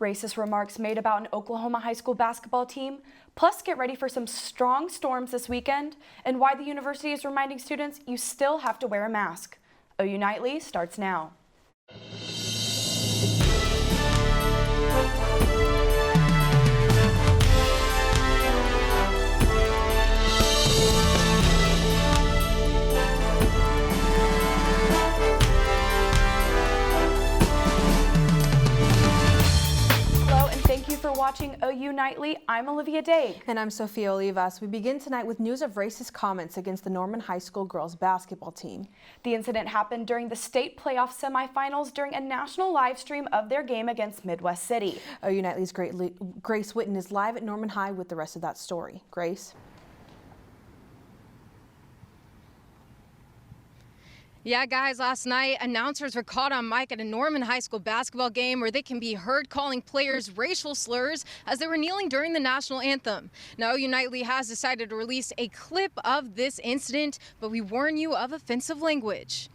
Racist remarks made about an Oklahoma high school basketball team, plus get ready for some strong storms this weekend, and why the university is reminding students you still have to wear a mask. OU Nightly starts now. Thank you for watching OU Nightly. I'm Olivia Dague. And I'm Sofia Olivias. We begin tonight with news of racist comments against the Norman High School girls basketball team. The incident happened during the state playoff semifinals during a national live stream of their game against Midwest City. OU Nightly's Grace Whitten is live at Norman High with the rest of that story. Grace? Yeah, guys, last night, announcers were caught on mic at a Norman High School basketball game where they can be heard calling players racial slurs as they were kneeling during the national anthem. Now, OU Nightly has decided to release a clip of this incident, but we warn you of offensive language.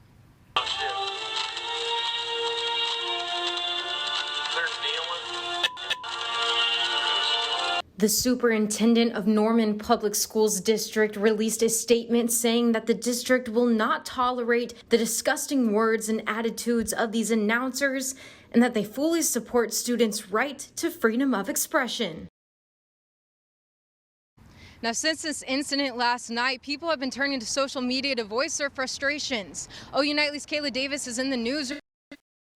The superintendent of Norman Public Schools District released a statement saying that the district will not tolerate the disgusting words and attitudes of these announcers and that they fully support students' right to freedom of expression. Now, since this incident last night, people have been turning to social media to voice their frustrations. OU Nightly's Kayla Davis is in the news.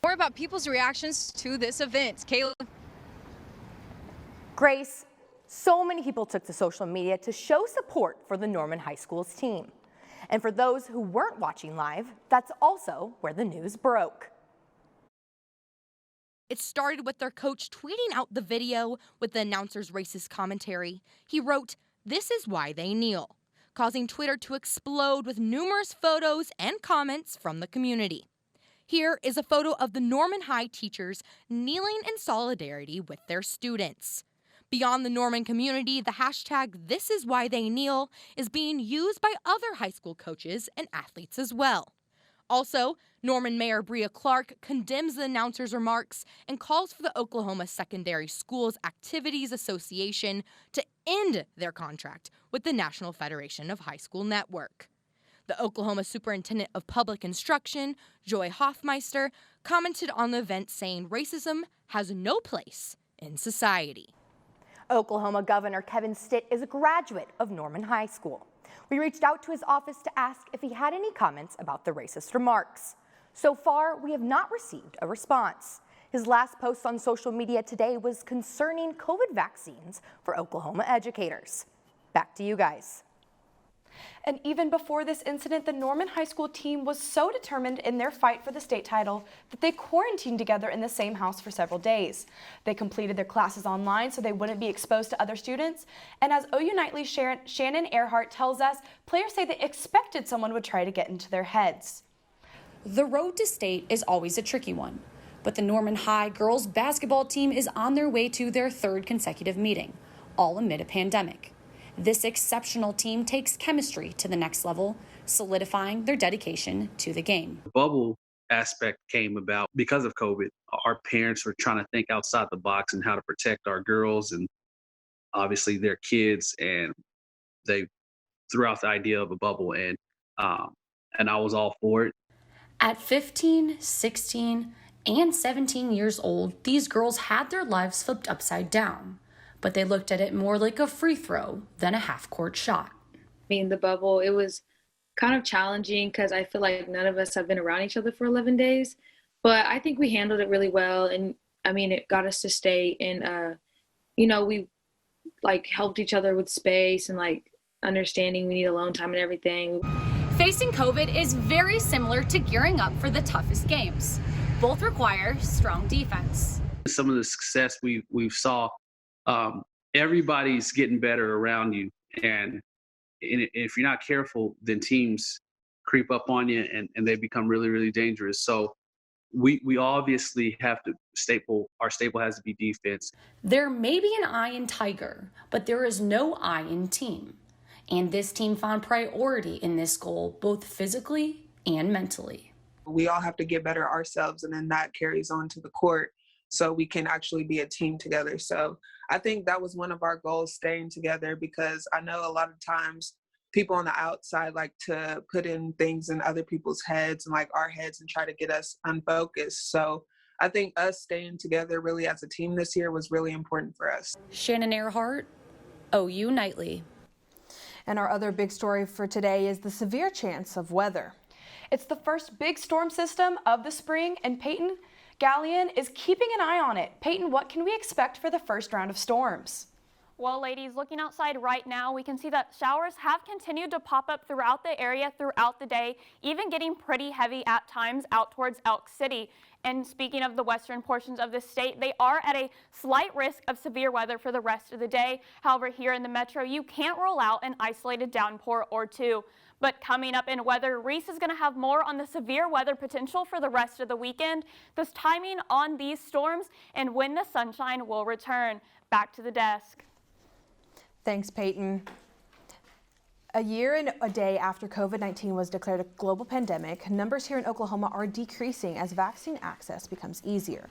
More about people's reactions to this event. Kayla. Grace. So many people took to social media to show support for the Norman High School's team. And for those who weren't watching live, that's also where the news broke. It started with their coach tweeting out the video with the announcer's racist commentary. He wrote, "This is why they kneel," causing Twitter to explode with numerous photos and comments from the community. Here is a photo of the Norman High teachers kneeling in solidarity with their students. Beyond the Norman community, the hashtag #ThisIsWhyTheyKneel is being used by other high school coaches and athletes as well. Also, Norman Mayor Bria Clark condemns the announcer's remarks and calls for the Oklahoma Secondary Schools Activities Association to end their contract with the National Federation of High School Network. The Oklahoma Superintendent of Public Instruction, Joy Hoffmeister, commented on the event saying racism has no place in society. Oklahoma Governor Kevin Stitt is a graduate of Norman High School. We reached out to his office to ask if he had any comments about the racist remarks. So far, we have not received a response. His last post on social media today was concerning COVID vaccines for Oklahoma educators. Back to you guys. And even before this incident, the Norman High School team was so determined in their fight for the state title that they quarantined together in the same house for several days. They completed their classes online so they wouldn't be exposed to other students. And as OU Nightly's Shannon Ehrhardt tells us, players say they expected someone would try to get into their heads. The road to state is always a tricky one, but the Norman High girls basketball team is on their way to their third consecutive meeting, all amid a pandemic. This exceptional team takes chemistry to the next level, solidifying their dedication to the game. The bubble aspect came about because of COVID. Our parents were trying to think outside the box and how to protect our girls and obviously their kids, and they threw out the idea of a bubble, and I was all for it. At 15, 16, and 17 years old, these girls had their lives flipped upside down, but they looked at it more like a free throw than a half-court shot. In the bubble, it was kind of challenging because I feel like none of us have been around each other for 11 days, but I think we handled it really well. And I mean, it got us to stay in, we like helped each other with space and like understanding we need alone time and everything. Facing COVID is very similar to gearing up for the toughest games. Both require strong defense. Some of the success we've saw, everybody's getting better around you, and if you're not careful, then teams creep up on you and they become really, really dangerous. So we obviously have to our staple has to be defense. There may be an I in Tiger, but there is no I in team. And this team found priority in this goal, both physically and mentally. We all have to get better ourselves, and then that carries on to the court. so we can actually be a team together. So I think that was one of our goals, staying together, because I know a lot of times people on the outside like to put in things in other people's heads and like our heads and try to get us unfocused. So I think us staying together really as a team this year was really important for us. Shannon, Ehrhardt, OU Nightly. And our other big story for today is the severe chance of weather. It's the first big storm system of the spring, and Peyton Gallion is keeping an eye on it. Peyton, what can we expect for the first round of storms? Well, ladies, looking outside right now, we can see that showers have continued to pop up throughout the area throughout the day, even getting pretty heavy at times out towards Elk City. And speaking of the western portions of the state, they are at a slight risk of severe weather for the rest of the day. However, here in the metro, you can't rule out an isolated downpour or two. But coming up in weather, Reese is going to have more on the severe weather potential for the rest of the weekend, this timing on these storms, and when the sunshine will return. Back to the desk. Thanks, Peyton. A year and a day after COVID-19 was declared a global pandemic, numbers here in Oklahoma are decreasing as vaccine access becomes easier.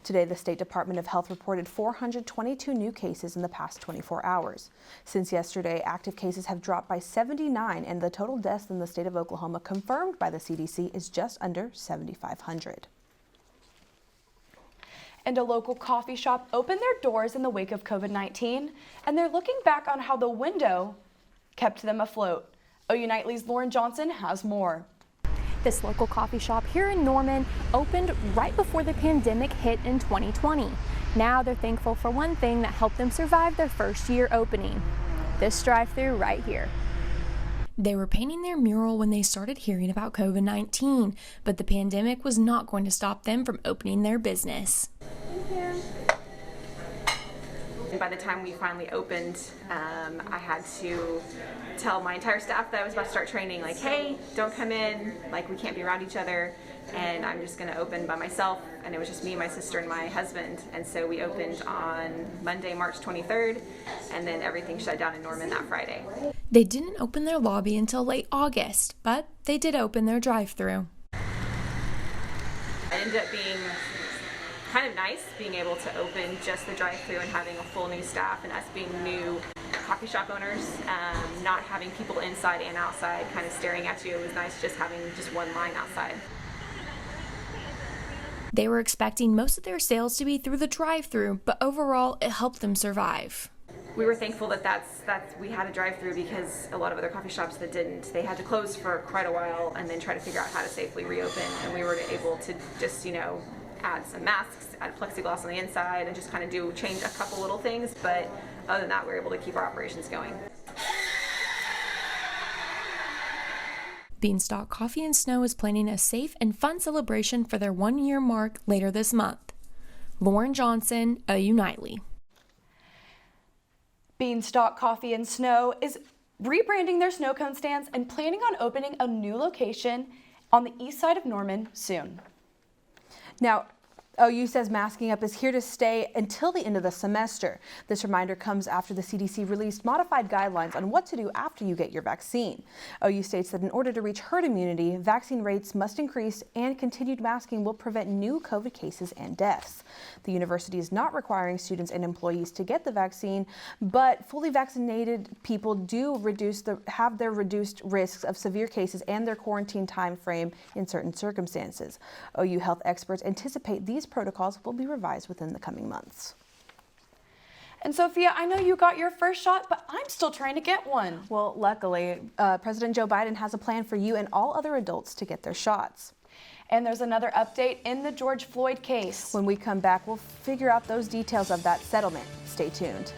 Today, the State Department of Health reported 422 new cases in the past 24 hours. Since yesterday, active cases have dropped by 79, and the total deaths in the state of Oklahoma confirmed by the CDC is just under 7,500. And a local coffee shop opened their doors in the wake of COVID-19, and they're looking back on how the window kept them afloat. OU Nightly's Lauren Johnson has more. This local coffee shop here in Norman opened right before the pandemic hit in 2020. Now they're thankful for one thing that helped them survive their first year opening. This drive-thru right here. They were painting their mural when they started hearing about COVID-19, but the pandemic was not going to stop them from opening their business. And by the time we finally opened, I had to tell my entire staff that I was about to start training, like, hey, don't come in, like, we can't be around each other, and I'm just going to open by myself. And it was just me, my sister, and my husband. And so we opened on Monday, March 23rd, and then everything shut down in Norman that Friday. They didn't open their lobby until late August, but they did open their drive-thru. It ended up being kind of nice being able to open just the drive-thru and having a full new staff, and us being new coffee shop owners, not having people inside and outside kind of staring at you. It was nice just having just one line outside. They were expecting most of their sales to be through the drive-thru, but overall it helped them survive. We were thankful that we had a drive-thru, because a lot of other coffee shops that didn't, they had to close for quite a while and then try to figure out how to safely reopen. And we were able to just, add some masks, add plexiglass on the inside, and just kind of change a couple little things. But other than that, we were able to keep our operations going. Beanstalk Coffee and Snow is planning a safe and fun celebration for their 1-year mark later this month. Lauren Johnson, OU Nightly. Beanstalk Coffee and Snow is rebranding their snow cone stands and planning on opening a new location on the east side of Norman soon. Now, OU says masking up is here to stay until the end of the semester. This reminder comes after the CDC released modified guidelines on what to do after you get your vaccine. OU states that in order to reach herd immunity, vaccine rates must increase, and continued masking will prevent new COVID cases and deaths. The university is not requiring students and employees to get the vaccine, but fully vaccinated people do have their reduced risks of severe cases and their quarantine time frame in certain circumstances. OU health experts anticipate these protocols will be revised within the coming months. And Sofia, I know you got your first shot, but I'm still trying to get one. Well, luckily, President Joe Biden has a plan for you and all other adults to get their shots. And there's another update in the George Floyd case. When we come back, we'll figure out those details of that settlement. Stay tuned.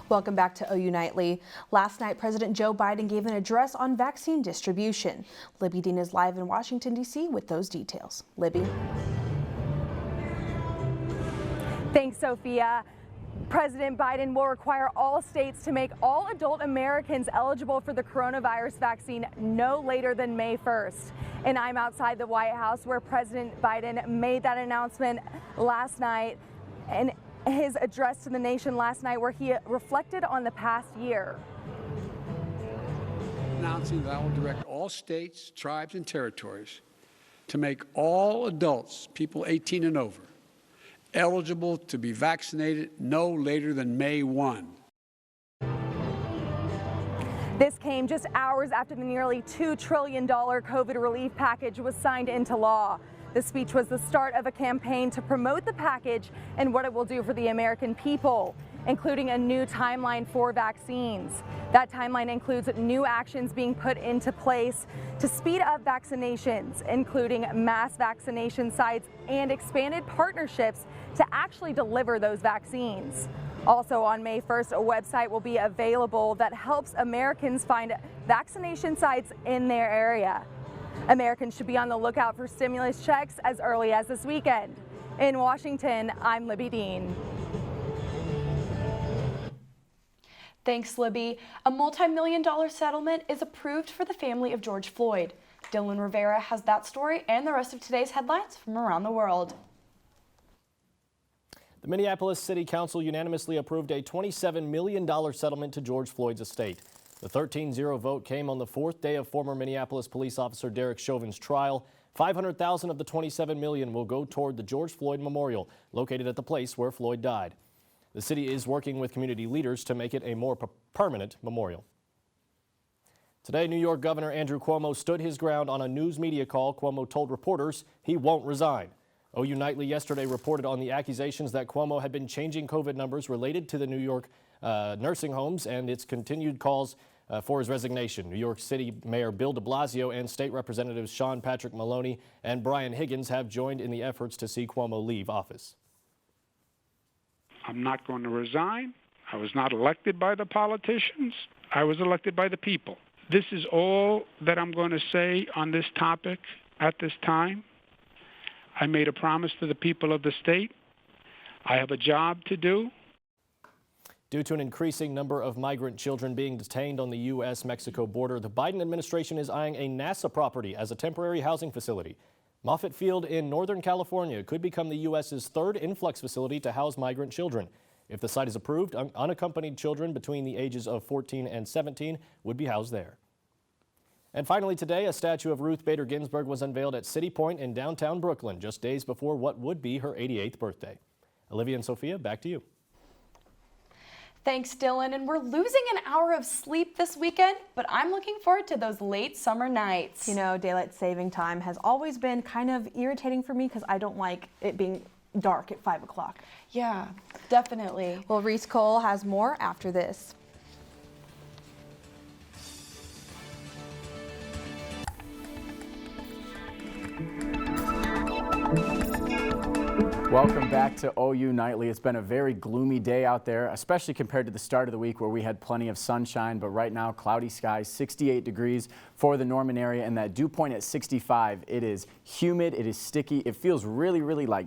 Welcome back to OU Nightly. Last night, President Joe Biden gave an address on vaccine distribution. Libby Dean is live in Washington, D.C. with those details. Libby. Thanks, Sophia. President Biden will require all states to make all adult Americans eligible for the coronavirus vaccine no later than May 1st. And I'm outside the White House where President Biden made that announcement last night in his address to the nation last night, where he reflected on the past year. Announcing that I will direct all states, tribes, and territories to make all adults, people 18 and over, eligible to be vaccinated no later than May 1. This came just hours after the nearly $2 trillion COVID relief package was signed into law. The speech was the start of a campaign to promote the package and what it will do for the American people, including a new timeline for vaccines. That timeline includes new actions being put into place to speed up vaccinations, including mass vaccination sites and expanded partnerships to actually deliver those vaccines. Also on May 1st, a website will be available that helps Americans find vaccination sites in their area. Americans should be on the lookout for stimulus checks as early as this weekend. In Washington, I'm Libby Dean. Thanks, Libby. A multi-million-dollar settlement is approved for the family of George Floyd. Dylan Rivera has that story and the rest of today's headlines from around the world. The Minneapolis City Council unanimously approved a $27 million settlement to George Floyd's estate. The 13-0 vote came on the fourth day of former Minneapolis police officer Derek Chauvin's trial. $500,000 of the $27 million will go toward the George Floyd Memorial, located at the place where Floyd died. The city is working with community leaders to make it a more permanent memorial. Today, New York Governor Andrew Cuomo stood his ground on a news media call. Cuomo told reporters he won't resign. OU Nightly yesterday reported on the accusations that Cuomo had been changing COVID numbers related to the New York nursing homes and its continued calls for his resignation. New York City Mayor Bill de Blasio and State Representatives Sean Patrick Maloney and Brian Higgins have joined in the efforts to see Cuomo leave office. I'm not going to resign. I was not elected by the politicians. I was elected by the people. This is all that I'm going to say on this topic at this time. I made a promise to the people of the state. I have a job to do. Due to an increasing number of migrant children being detained on the U.S.-Mexico border, the Biden administration is eyeing a NASA property as a temporary housing facility. Moffett Field in Northern California could become the U.S.'s third influx facility to house migrant children. If the site is approved, unaccompanied children between the ages of 14 and 17 would be housed there. And finally today, a statue of Ruth Bader Ginsburg was unveiled at City Point in downtown Brooklyn, just days before what would be her 88th birthday. Olivia and Sofia, back to you. Thanks, Dylan. And we're losing an hour of sleep this weekend, but I'm looking forward to those late summer nights. You know, daylight saving time has always been kind of irritating for me because I don't like it being dark at 5 o'clock. Yeah, definitely. Well, Reese Cole has more after this. Welcome back to OU Nightly. It's been a very gloomy day out there, especially compared to the start of the week where we had plenty of sunshine, but right now cloudy skies, 68 degrees for the Norman area, and that dew point at 65. It is humid, it is sticky, it feels really, really like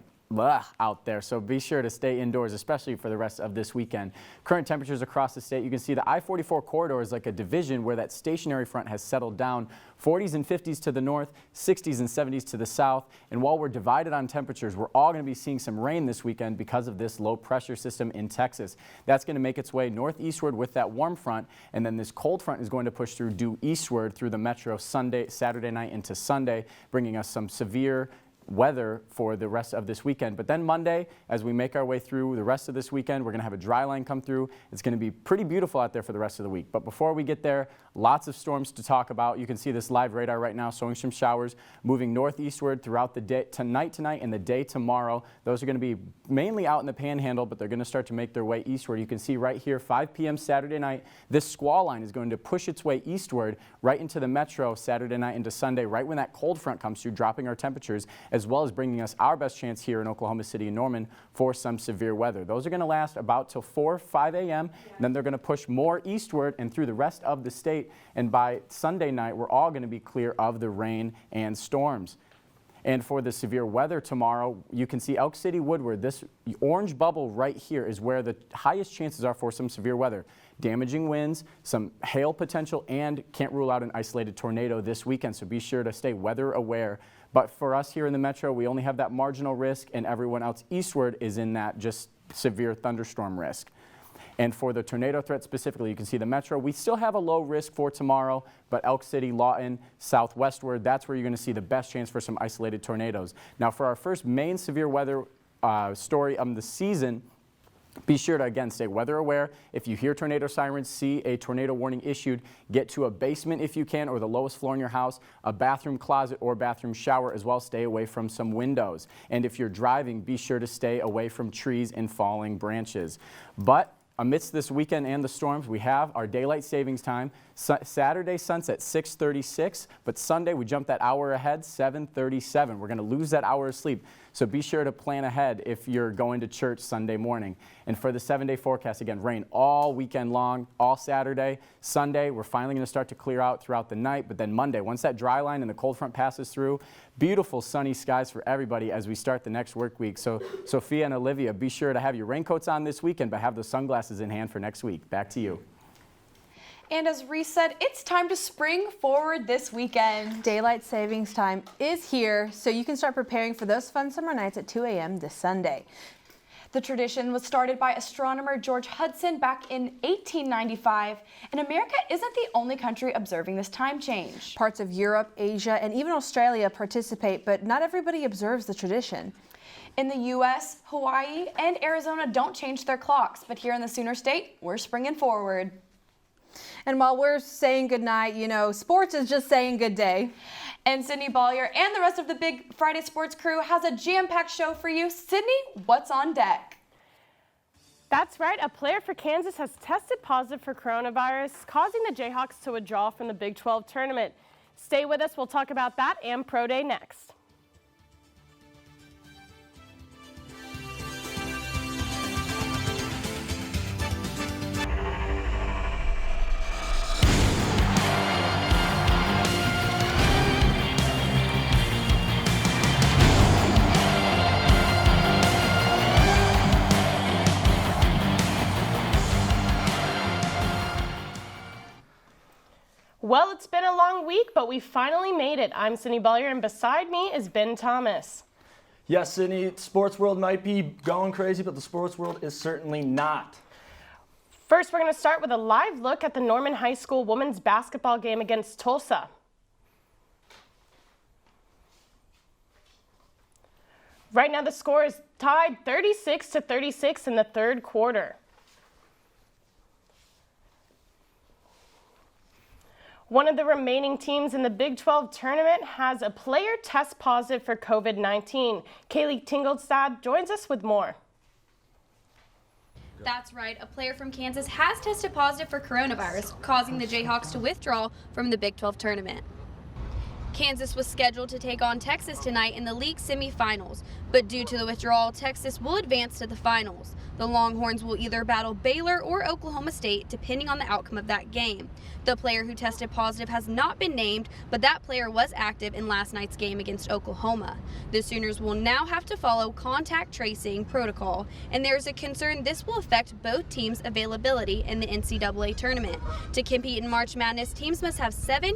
out there, so be sure to stay indoors, especially for the rest of this weekend. Current temperatures across the state, you can see the I-44 corridor is like a division where that stationary front has settled down. 40s and 50s to the north, 60s and 70s to the south, and while we're divided on temperatures, we're all going to be seeing some rain this weekend because of this low pressure system in Texas. That's going to make its way northeastward with that warm front, and then this cold front is going to push through due eastward through the metro Saturday night into Sunday, bringing us some severe weather for the rest of this weekend. But then Monday, as we make our way through the rest of this weekend, we're going to have a dry line come through. It's going to be pretty beautiful out there for the rest of the week. But before we get there, lots of storms to talk about. You can see this live radar right now showing some showers moving northeastward throughout the day tonight and the day tomorrow. Those are going to be mainly out in the panhandle, but they're going to start to make their way eastward. You can see right here, 5 p.m. Saturday night, this squall line is going to push its way eastward right into the metro Saturday night into Sunday, right when that cold front comes through, dropping our temperatures, as well as bringing us our best chance here in Oklahoma City and Norman for some severe weather. Those are going to last about till 5 a.m. And then they're going to push more eastward and through the rest of the state. And by Sunday night, we're all going to be clear of the rain and storms. And for the severe weather tomorrow, you can see Elk City, Woodward. This orange bubble right here is where the highest chances are for some severe weather. Damaging winds, some hail potential, and can't rule out an isolated tornado this weekend, so be sure to stay weather aware. But for us here in the metro, we only have that marginal risk, and everyone else eastward is in that just severe thunderstorm risk. And for the tornado threat specifically, you can see the metro. We still have a low risk for tomorrow, but Elk City, Lawton, southwestward, that's where you're going to see the best chance for some isolated tornadoes. Now, for our first main severe weather story of the season, be sure to, again, stay weather aware. If you hear tornado sirens, see a tornado warning issued, get to a basement if you can, or the lowest floor in your house, a bathroom closet or bathroom shower as well. Stay away from some windows. And if you're driving, be sure to stay away from trees and falling branches. But amidst this weekend and the storms, we have our daylight savings time. Saturday sunset 6:36, but Sunday we jump that hour ahead, 7:37. We're going to lose that hour of sleep, so be sure to plan ahead if you're going to church Sunday morning. And for the 7-day forecast, again, rain all weekend long, all Saturday. Sunday, we're finally going to start to clear out throughout the night, but then Monday, once that dry line and the cold front passes through, beautiful sunny skies for everybody as we start the next work week. So Sofia and Olivia, be sure to have your raincoats on this weekend, but have those sunglasses in hand for next week. Back to you. And as Reese said, it's time to spring forward this weekend. Daylight savings time is here, so you can start preparing for those fun summer nights at 2 a.m. this Sunday. The tradition was started by astronomer George Hudson back in 1895, and America isn't the only country observing this time change. Parts of Europe, Asia, and even Australia participate, but not everybody observes the tradition. In the U.S., Hawaii, and Arizona don't change their clocks, but here in the Sooner State, we're springing forward. And while we're saying goodnight, you know, sports is just saying good day. And Sydney Baulier and the rest of the Big Friday Sports crew has a jam-packed show for you. Sydney, what's on deck? That's right. A player for Kansas has tested positive for coronavirus, causing the Jayhawks to withdraw from the Big 12 tournament. Stay with us. We'll talk about that and Pro Day next. Well, it's been a long week, but we finally made it. I'm Sydney Baulier, and beside me is Ben Thomas. Yes, Sydney, sports world might be going crazy, but the sports world is certainly not. First, we're going to start with a live look at the Norman High School women's basketball game against Tulsa. Right now, the score is tied 36-36 in the third quarter. One of the remaining teams in the Big 12 tournament has a player test positive for COVID-19. Kayla Tingelstad joins us with more. That's right. A player from Kansas has tested positive for coronavirus, causing the Jayhawks to withdraw from the Big 12 tournament. Kansas was scheduled to take on Texas tonight in the league semifinals, but due to the withdrawal, Texas will advance to the finals. The Longhorns will either battle Baylor or Oklahoma State, depending on the outcome of that game. The player who tested positive has not been named, but that player was active in last night's game against Oklahoma. The Sooners will now have to follow contact tracing protocol, and there is a concern this will affect both teams' availability in the NCAA tournament. To compete in March Madness, teams must have 7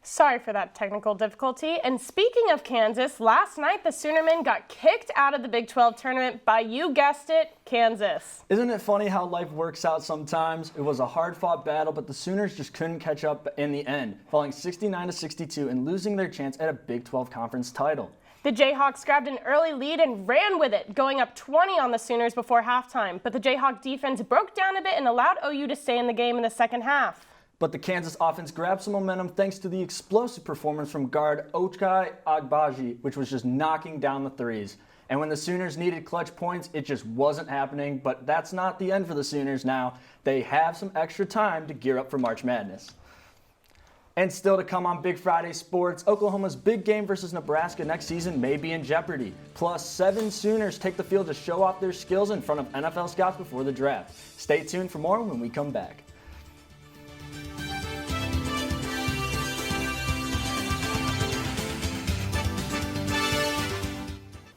Sorry for that technical difficulty. And speaking of Kansas, last night the Soonermen got kicked out of the Big 12 tournament by, you guessed it, Kansas. Isn't it funny how life works out sometimes? It was a hard-fought battle, but the Sooners just couldn't catch up in the end, falling 69-62 and losing their chance at a Big 12 conference title. The Jayhawks grabbed an early lead and ran with it, going up 20 on the Sooners before halftime. But the Jayhawk defense broke down a bit and allowed OU to stay in the game in the second half. But the Kansas offense grabbed some momentum thanks to the explosive performance from guard Ochai Agbaji, which was just knocking down the threes. And when the Sooners needed clutch points, it just wasn't happening. But that's not the end for the Sooners now. They have some extra time to gear up for March Madness. And still to come on Big Friday Sports, Oklahoma's big game versus Nebraska next season may be in jeopardy. Plus, 7 Sooners take the field to show off their skills in front of NFL scouts before the draft. Stay tuned for more when we come back.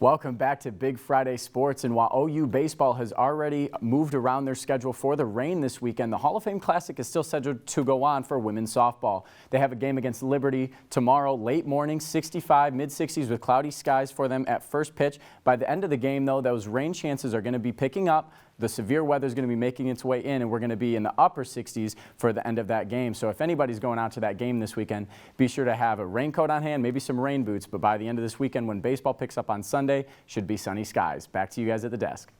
Welcome back to Big Friday Sports, and while OU baseball has already moved around their schedule for the rain this weekend, the Hall of Fame Classic is still scheduled to go on for women's softball. They have a game against Liberty tomorrow, late morning, 65, mid-60s with cloudy skies for them at first pitch. By the end of the game, though, those rain chances are going to be picking up. The severe weather is going to be making its way in, and we're going to be in the upper 60s for the end of that game. So if anybody's going out to that game this weekend, be sure to have a raincoat on hand, maybe some rain boots. But by the end of this weekend, when baseball picks up on Sunday, should be sunny skies. Back to you guys at the desk.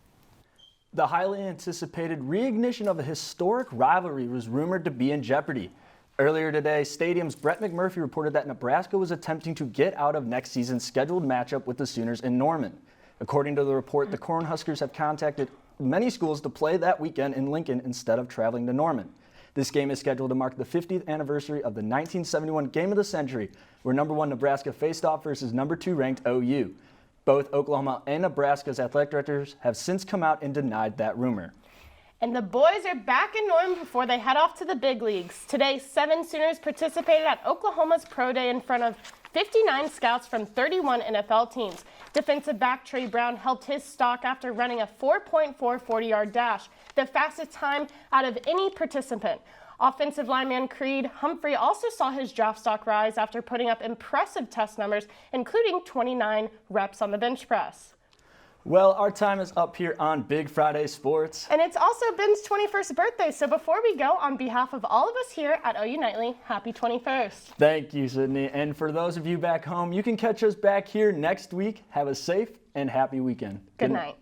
The highly anticipated reignition of a historic rivalry was rumored to be in jeopardy. Earlier today, Stadium's Brett McMurphy reported that Nebraska was attempting to get out of next season's scheduled matchup with the Sooners in Norman. According to the report, the Cornhuskers have contacted many schools to play that weekend in Lincoln instead of traveling to Norman. This game is scheduled to mark the 50th anniversary of the 1971 Game of the Century, where #1 Nebraska faced off versus #2 ranked OU. Both Oklahoma and Nebraska's athletic directors have since come out and denied that rumor. And the boys are back in Norman before they head off to the big leagues. Today, 7 Sooners participated at Oklahoma's Pro Day in front of 59 scouts from 31 NFL teams. Defensive back Trey Brown helped his stock after running a 4.4 40-yard dash, the fastest time out of any participant. Offensive lineman Creed Humphrey also saw his draft stock rise after putting up impressive test numbers, including 29 reps on the bench press. Well, our time is up here on Big Friday Sports. And it's also Ben's 21st birthday, so before we go, on behalf of all of us here at OU Nightly, happy 21st. Thank you, Sydney. And for those of you back home, you can catch us back here next week. Have a safe and happy weekend. Good night.